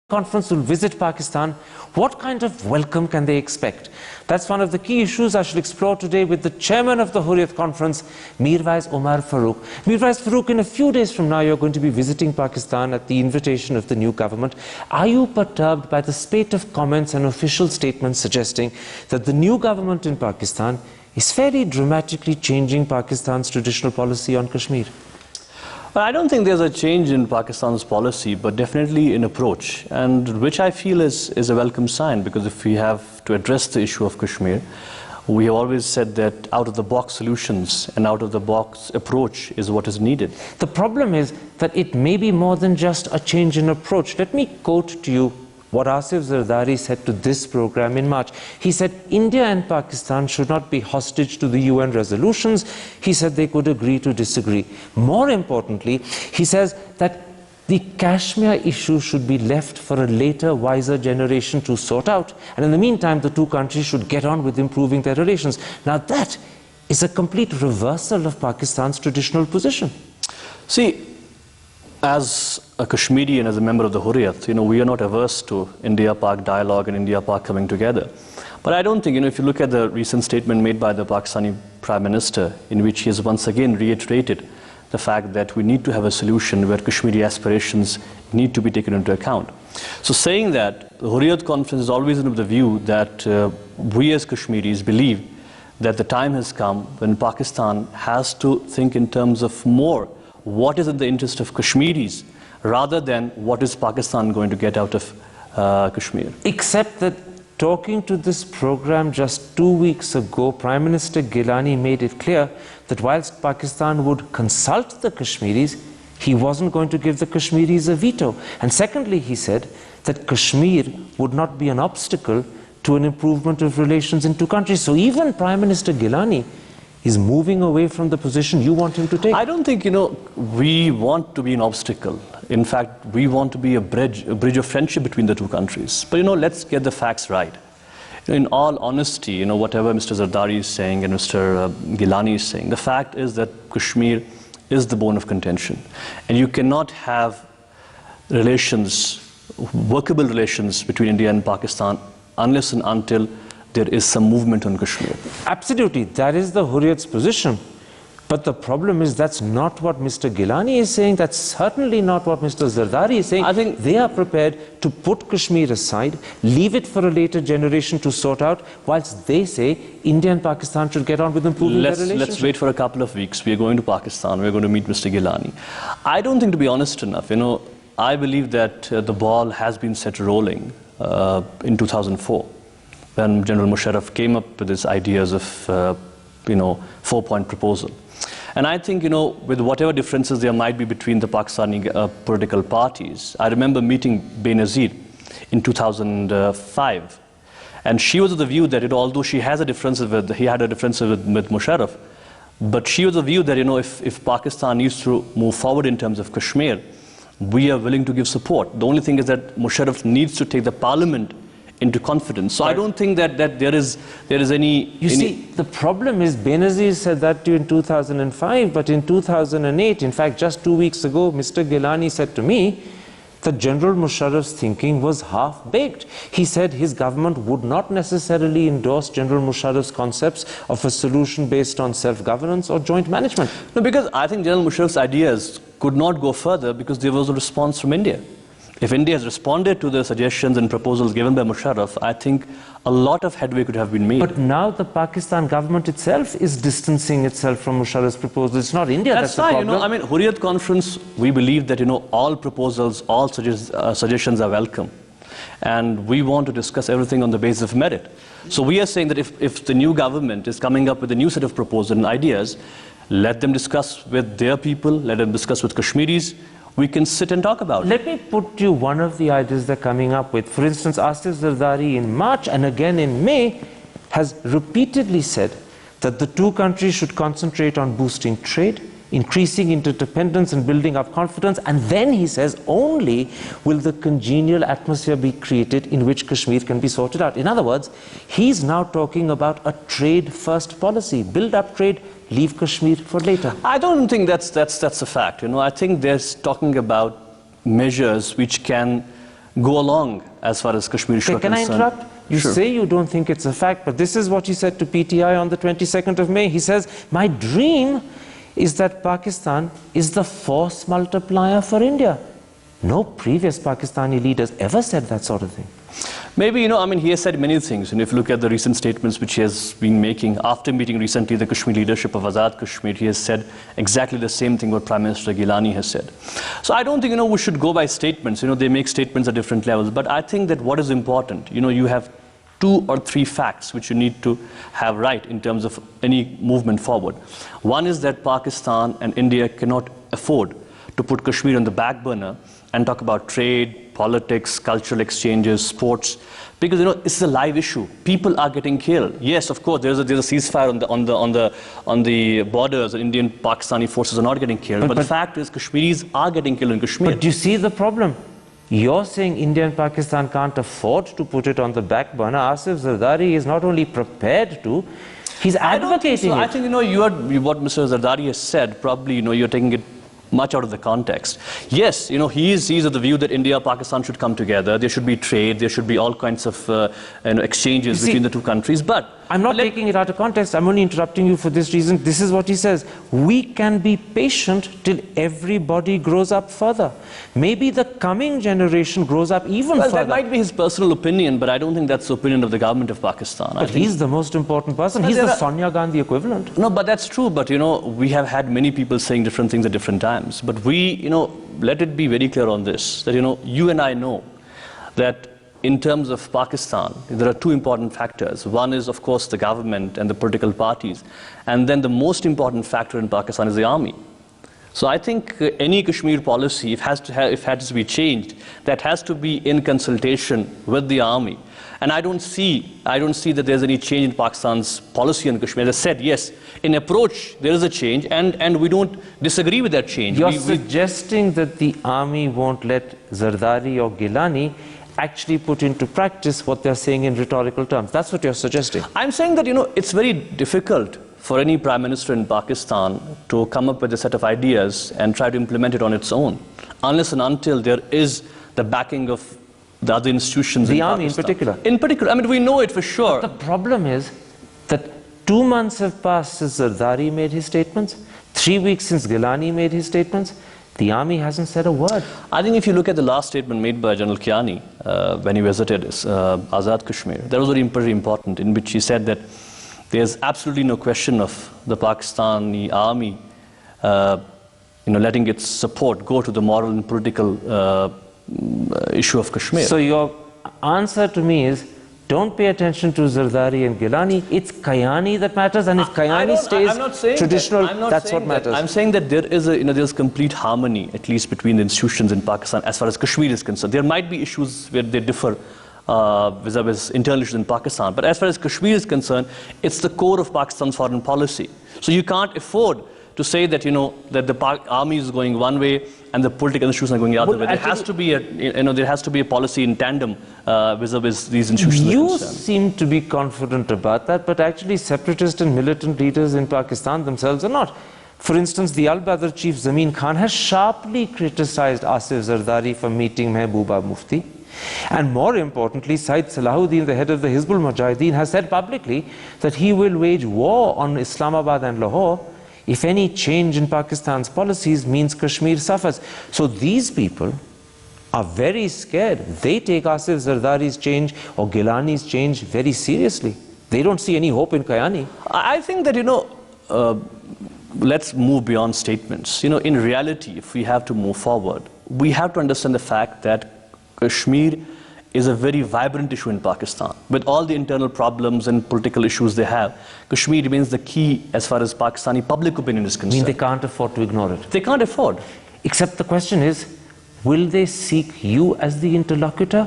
Conference will visit Pakistan, what kind of welcome can they expect? That's one of the key issues I shall explore today with the chairman of the Hurriyat Conference, Mirwaiz Umar Farooq. Mirwaiz Farooq, in a few days from now, you're going to be visiting Pakistan at the invitation of the new government. Are you perturbed by the spate of comments and official statements suggesting that the new government in Pakistan is fairly dramatically changing Pakistan's traditional policy on Kashmir? Well, I don't think there's a change in Pakistan's policy, but definitely in approach, and which I feel is a welcome sign, because if we have to address the issue of Kashmir, we have always said that out-of-the-box solutions and out-of-the-box approach is what is needed. The problem is that it may be more than just a change in approach. Let me quote to you what Asif Zardari said to this program in March. He said, India and Pakistan should not be hostage to the UN resolutions. He said they could agree to disagree. More importantly, he says that the Kashmir issue should be left for a later, wiser generation to sort out. And in the meantime, the two countries should get on with improving their relations. Now that is a complete reversal of Pakistan's traditional position. See, as a Kashmiri and as a member of the Hurriyat, we are not averse to India-Pak dialogue and India-Pak coming together. But I don't think, if you look at the recent statement made by the Pakistani Prime Minister, in which he has once again reiterated the fact that we need to have a solution where Kashmiri aspirations need to be taken into account. So saying that, the Hurriyat Conference is always of the view that we as Kashmiris believe that the time has come when Pakistan has to think in terms of more what is in the interest of Kashmiris, rather than what is Pakistan going to get out of Kashmir. Except that talking to this program just 2 weeks ago, Prime Minister Gilani made it clear that whilst Pakistan would consult the Kashmiris, he wasn't going to give the Kashmiris a veto. And secondly, he said that Kashmir would not be an obstacle to an improvement of relations in two countries. So even Prime Minister Gilani is moving away from the position you want him to take. I don't think, we want to be an obstacle. In fact, we want to be a bridge of friendship between the two countries. But, let's get the facts right. In all honesty, whatever Mr. Zardari is saying and Mr. Gilani is saying, the fact is that Kashmir is the bone of contention. And you cannot have relations, workable relations between India and Pakistan unless and until there is some movement on Kashmir. Absolutely, that is the Hurriyat's position. But the problem is that's not what Mr. Gilani is saying, that's certainly not what Mr. Zardari is saying. I think they are prepared to put Kashmir aside, leave it for a later generation to sort out, whilst they say India and Pakistan should get on with improving their relationship. Let's wait for a couple of weeks. We are going to Pakistan, we are going to meet Mr. Gilani. I don't think, to be honest enough, I believe that the ball has been set rolling in 2004. When General Musharraf came up with his ideas of, 4-point proposal. And I think, with whatever differences there might be between the Pakistani political parties, I remember meeting Benazir in 2005. And she was of the view that, although he had a difference with Musharraf, but she was of the view that, if Pakistan needs to move forward in terms of Kashmir, we are willing to give support. The only thing is that Musharraf needs to take the parliament into confidence. So I don't think that there is any... You see, the problem is Benazir said that to you in 2005, but in 2008, in fact, just 2 weeks ago, Mr. Gilani said to me that General Musharraf's thinking was half-baked. He said his government would not necessarily endorse General Musharraf's concepts of a solution based on self-governance or joint management. No, because I think General Musharraf's ideas could not go further because there was a response from India. If India has responded to the suggestions and proposals given by Musharraf, I think a lot of headway could have been made. But now the Pakistan government itself is distancing itself from Musharraf's proposal. It's not India that's the problem. Hurriyat Conference, we believe that, all proposals, all suggestions are welcome. And we want to discuss everything on the basis of merit. So we are saying that if the new government is coming up with a new set of proposals and ideas, let them discuss with their people, let them discuss with Kashmiris. We can sit and talk about it. Let me put you one of the ideas they're coming up with. For instance, Asif Zardari in March and again in May has repeatedly said that the two countries should concentrate on boosting trade, increasing interdependence and building up confidence, and then he says only will the congenial atmosphere be created in which Kashmir can be sorted out. In other words, he's now talking about a trade-first policy, build up trade, leave Kashmir for later. I don't think that's a fact. I think they're talking about measures which can go along as far as Kashmir is Okay, can I concerned. interrupt? You Sure. say you don't think it's a fact, but this is what he said to PTI on the 22nd of May. He says, my dream is that Pakistan is the force multiplier for India. No previous Pakistani leaders ever said that sort of thing. Maybe, I mean, he has said many things. And if you look at the recent statements which he has been making after meeting recently the Kashmir leadership of Azad Kashmir, he has said exactly the same thing what Prime Minister Gilani has said. So I don't think, we should go by statements. They make statements at different levels. But I think that what is important, you have 2 or 3 facts which you need to have right in terms of any movement forward. One is that Pakistan and India cannot afford to put Kashmir on the back burner and talk about trade, politics, cultural exchanges, sports, because this is a live issue. People are getting killed. Yes, of course, there's a ceasefire on the borders, and Indian Pakistani forces are not getting killed. But the fact is, Kashmiris are getting killed in Kashmir. But do you see the problem? You're saying India and Pakistan can't afford to put it on the back burner. Asif Zardari is not only prepared to, he's advocating it. I think, what Mr. Zardari has said, probably, you're taking it much out of the context. Yes, he's of the view that India, Pakistan should come together. There should be trade. There should be all kinds of exchanges between the two countries. But I'm not taking it out of context. I'm only interrupting you for this reason. This is what he says. We can be patient till everybody grows up further. Maybe the coming generation grows up even further. That might be his personal opinion, but I don't think that's the opinion of the government of Pakistan. But he's the most important person. He's the Sonia Gandhi equivalent. No, but that's true. But, we have had many people saying different things at different times. But we, let it be very clear on this, that, you and I know that in terms of Pakistan, there are 2 important factors. One is, of course, the government and the political parties. And then the most important factor in Pakistan is the army. So I think any Kashmir policy, if it has to be changed, that has to be in consultation with the army. And I don't see that there's any change in Pakistan's policy on Kashmir. As I said, yes, in approach, there is a change, and we don't disagree with that change. You're suggesting that the army won't let Zardari or Gilani actually put into practice what they're saying in rhetorical terms. That's what you're suggesting. I'm saying that, it's very difficult for any prime minister in Pakistan to come up with a set of ideas and try to implement it on its own, unless and until there is the backing of the other institutions in Pakistan. The army in particular. In particular. I mean, we know it for sure. But the problem is that 2 months have passed since Zardari made his statements, 3 weeks since Gilani made his statements. The army hasn't said a word. I think if you look at the last statement made by General Kiani when he visited Azad Kashmir, that was very important, in which he said that there's absolutely no question of the Pakistani army letting its support go to the moral and political issue of Kashmir. So your answer to me is, don't pay attention to Zardari and Gilani. It's Kayani that matters, and if Kayani stays traditional, that's what matters. I'm saying that there is there's complete harmony, at least between the institutions in Pakistan, as far as Kashmir is concerned. There might be issues where they differ vis-a-vis internal issues in Pakistan, but as far as Kashmir is concerned, it's the core of Pakistan's foreign policy. So you can't afford to say that that the army is going one way and the political institutions are going the other way. There has to be a policy in tandem vis-a-vis these institutions. You seem to be confident about that, but actually separatist and militant leaders in Pakistan themselves are not. For instance, the Al-Badr chief Zameen Khan has sharply criticized Asif Zardari for meeting Mehbooba Mufti. And more importantly, Said Salahuddin, the head of the Hizbul Mujahideen, has said publicly that he will wage war on Islamabad and Lahore if any change in Pakistan's policies means Kashmir suffers. So these people are very scared. They take Asif Zardari's change or Gilani's change very seriously. They don't see any hope in Kayani. I think that, let's move beyond statements. In reality, if we have to move forward, we have to understand the fact that Kashmir is a very vibrant issue in Pakistan. With all the internal problems and political issues they have, Kashmir remains the key as far as Pakistani public opinion is concerned. I mean, they can't afford to ignore it. They can't afford. Except the question is, will they seek you as the interlocutor?